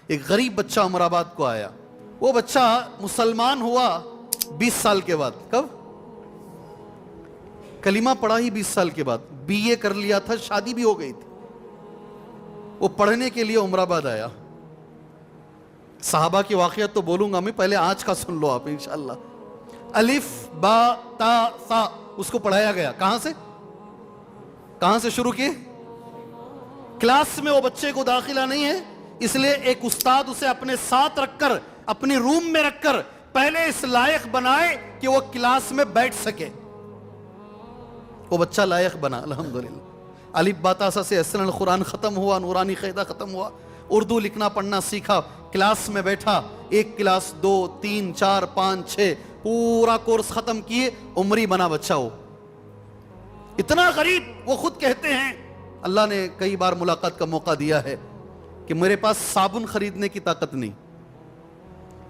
ایک غریب بچہ عمر آباد کو آیا. وہ بچہ مسلمان ہوا 20 سال کے بعد. کب؟ کلمہ پڑھا ہی 20 سال کے بعد. BA کر لیا تھا, شادی بھی ہو گئی تھی. وہ پڑھنے کے لیے عمر آباد آیا. صحابہ کی واقعات تو بولوں گا میں, پہلے آج کا سن لو آپ انشاءاللہ. الف با تا سا اس کو پڑھایا گیا. کہاں سے شروع کیے؟ کلاس میں وہ بچے کو داخلہ نہیں ہے, اس لیے ایک استاد اسے اپنے ساتھ رکھ کر, اپنی روم میں رکھ کر پہلے اس لائق بنائے کہ وہ کلاس میں بیٹھ سکے. وہ بچہ لائق بنا الحمدللہ. الف با تا سا سے احسن القرآن ختم ہوا, نورانی قاعدہ ختم ہوا, اردو لکھنا پڑھنا سیکھا, کلاس میں بیٹھا. 1 کلاس 2 3 4 5 6 پورا کورس ختم کیے, عمری بنا بچہ. ہو اتنا غریب, وہ خود کہتے ہیں اللہ نے کئی بار ملاقات کا موقع دیا ہے کہ میرے پاس صابن خریدنے کی طاقت نہیں.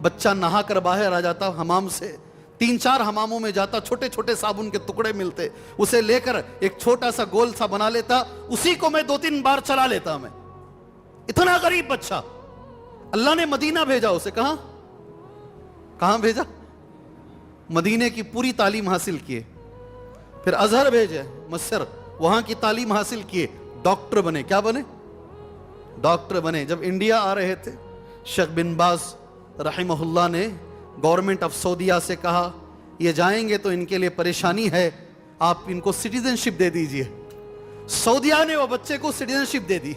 بچہ نہا کر باہر آ جاتا حمام سے, 3-4 حماموں میں جاتا, چھوٹے چھوٹے صابن کے ٹکڑے ملتے, اسے لے کر ایک چھوٹا سا گول سا بنا لیتا, اسی کو میں 2-3 بار چلا لیتا. میں اتنا غریب بچہ. اللہ نے مدینہ بھیجا اسے. کہاں بھیجا؟ مدینے کی پوری تعلیم حاصل کیے. پھر ازہر بھیجے, مصر, وہاں کی تعلیم حاصل کیے, ڈاکٹر بنے. کیا بنے؟ ڈاکٹر بنے. جب انڈیا آ رہے تھے, شیخ بن باز رحمہ اللہ نے گورنمنٹ آف سعودیہ سے کہا یہ جائیں گے تو ان کے لیے پریشانی ہے, آپ ان کو سٹیزن شپ دے دیجئے. سعودیہ نے وہ بچے کو سٹیزن شپ دے دی,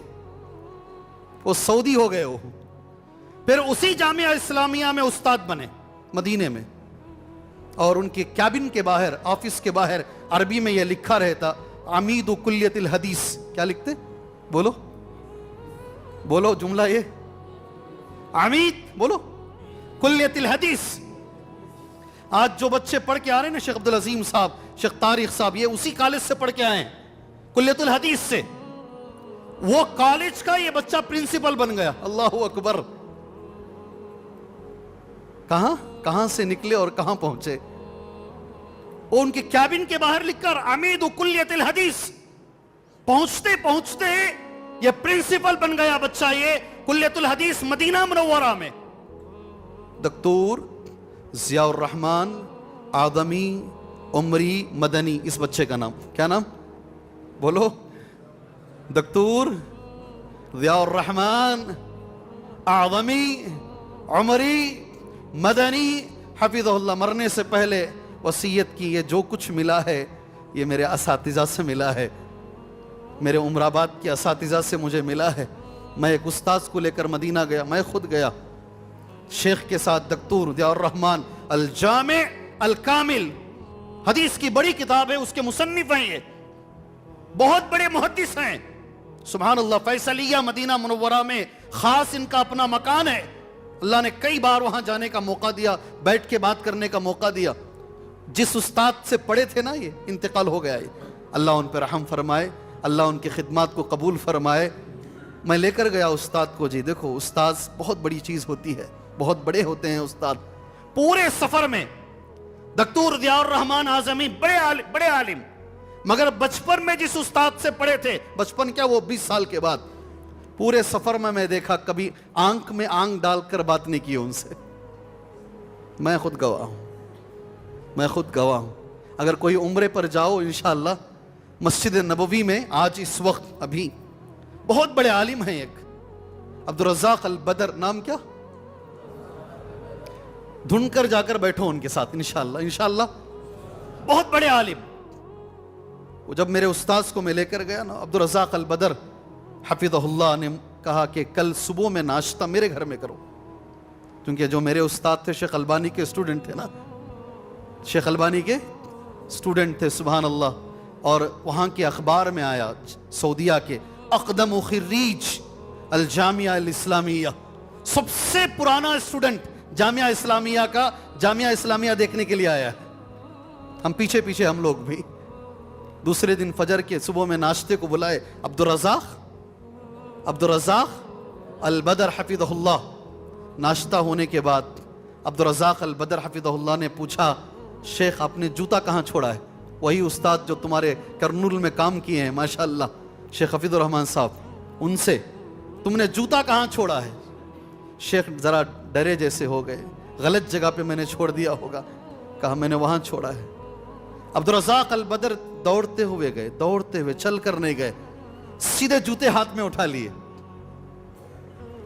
وہ سعودی ہو گئے. وہ پھر اسی جامعہ اسلامیہ میں استاد بنے مدینے میں, اور ان کے کیبن کے باہر, آفس کے باہر عربی میں یہ لکھا رہتا عمید کلیت الحدیث. کیا لکھتے؟ بولو جملہ یہ, عمید بولو کلیت الحدیث. آج جو بچے پڑھ کے آ رہے ہیں نا, شیخ عبدالعظیم صاحب, شیخ طارق صاحب, یہ اسی کالج سے پڑھ کے آئے ہیں, کلیت الحدیث سے. وہ کالج کا یہ بچہ پرنسپل بن گیا. اللہ اکبر. کہاں سے نکلے اور کہاں پہنچے. وہ ان کے کیبن کے باہر لکھ کر عمید کلیت الحدیث, پہنچتے پہنچتے یہ پرنسپل بن گیا بچہ. یہ کلیت الحدیث مدینہ منورہ میں. دکتور ضیاء الرحمن آدمی عمری مدنی, اس بچے کا نام. کیا نام؟ بولو. دکتور ضیاء الرحمن آدمی عمری مدنی حفظہ اللہ. مرنے سے پہلے وصیت کی, یہ جو کچھ ملا ہے یہ میرے اساتذہ سے ملا ہے, میرے عمر آباد کے اساتذہ سے مجھے ملا ہے. میں ایک استاذ کو لے کر مدینہ گیا, میں خود گیا شیخ کے ساتھ. دکتور ضیاء الرحمن الجامع الکامل, حدیث کی بڑی کتاب ہے, اس کے مصنف ہیں, یہ بہت بڑے محدث ہیں. سبحان اللہ. فیصلیہ مدینہ منورہ میں خاص ان کا اپنا مکان ہے. اللہ نے کئی بار وہاں جانے کا موقع دیا, بیٹھ کے بات کرنے کا موقع دیا. جس استاد سے پڑھے تھے نا, یہ انتقال ہو گیا. اللہ ان پہ رحم فرمائے, اللہ ان کی خدمات کو قبول فرمائے. میں لے کر گیا استاد کو. جی دیکھو, استاذ بہت بڑی چیز ہوتی ہے, بہت بڑے ہوتے ہیں استاد. پورے سفر میں دکتور ضیاء الرحمن اعظمی بڑے عالم, مگر بچپن میں جس استاد سے پڑھے تھے, بچپن کیا وہ 20 سال کے بعد, پورے سفر میں دیکھا کبھی آنکھ میں آنکھ ڈال کر بات نہیں کی ان سے. میں خود گواہ ہوں. اگر کوئی عمرے پر جاؤ انشاءاللہ, مسجد نبوی میں آج اس وقت ابھی بہت بڑے عالم ہیں. ایک عبدالرزاق البدر, نام کیا, ڈھونڈ کر جا کر بیٹھو ان کے ساتھ انشاءاللہ. بہت بڑے عالم. وہ جب میرے استاذ کو میں لے کر گیا نا, عبدالرزاق البدر حفظہ اللہ نے کہا کہ کل صبح میں ناشتہ میرے گھر میں کرو, کیونکہ جو میرے استاد تھے شیخ البانی کے اسٹوڈنٹ تھے نا, شیخ البانی کے اسٹوڈنٹ تھے. سبحان اللہ. اور وہاں کے اخبار میں آیا, سعودیہ کے اقدم خریج الجامعہ الاسلامیہ, سب سے پرانا اسٹوڈنٹ جامعہ اسلامیہ کا, جامعہ اسلامیہ دیکھنے کے لیے آیا ہے. ہم پیچھے ہم لوگ بھی. دوسرے دن فجر کے صبح میں ناشتے کو بلائے, عبدالرزاق البدر حفظہ اللہ. ناشتہ ہونے کے بعد عبدالرزاق البدر حفظہ اللہ نے پوچھا, شیخ آپ نے جوتا کہاں چھوڑا ہے؟ وہی استاد جو تمہارے کرنول میں کام کیے ہیں ماشاءاللہ, شیخ حفیظ الرحمن صاحب, ان سے تم نے جوتا کہاں چھوڑا ہے؟ شیخ ذرا ڈرے جیسے ہو گئے، غلط جگہ پہ میں نے چھوڑ دیا ہوگا، کہا میں نے وہاں چھوڑا ہے۔ عبدالرزاق البدر دوڑتے ہوئے گئے، دوڑتے ہوئے، چل کر نہیں گئے، سیدھے جوتے ہاتھ میں اٹھا لیے،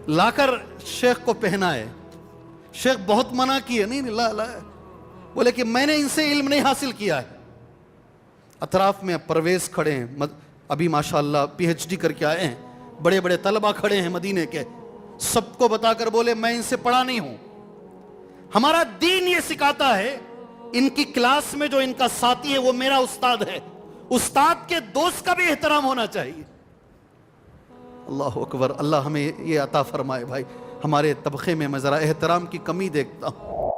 لا کر شیخ کو پہنائے۔ شیخ بہت منع کیے، نہیں لا لا، بولے کہ میں نے ان سے علم نہیں حاصل کیا ہے۔ اطراف میں پرویز کھڑے ہیں، ابھی ماشاءاللہ پی ایچ ڈی کر کے آئے ہیں، بڑے بڑے طلبہ کھڑے ہیں مدینے کے، سب کو بتا کر بولے میں ان سے پڑھا نہیں ہوں۔ ہمارا دین یہ سکھاتا ہے ان کی کلاس میں جو ان کا ساتھی ہے وہ میرا استاد ہے، استاد کے دوست کا بھی احترام ہونا چاہیے۔ اللہ اکبر، اللہ ہمیں یہ عطا فرمائے۔ بھائی ہمارے طبقے میں میں ذرا احترام کی کمی دیکھتا ہوں۔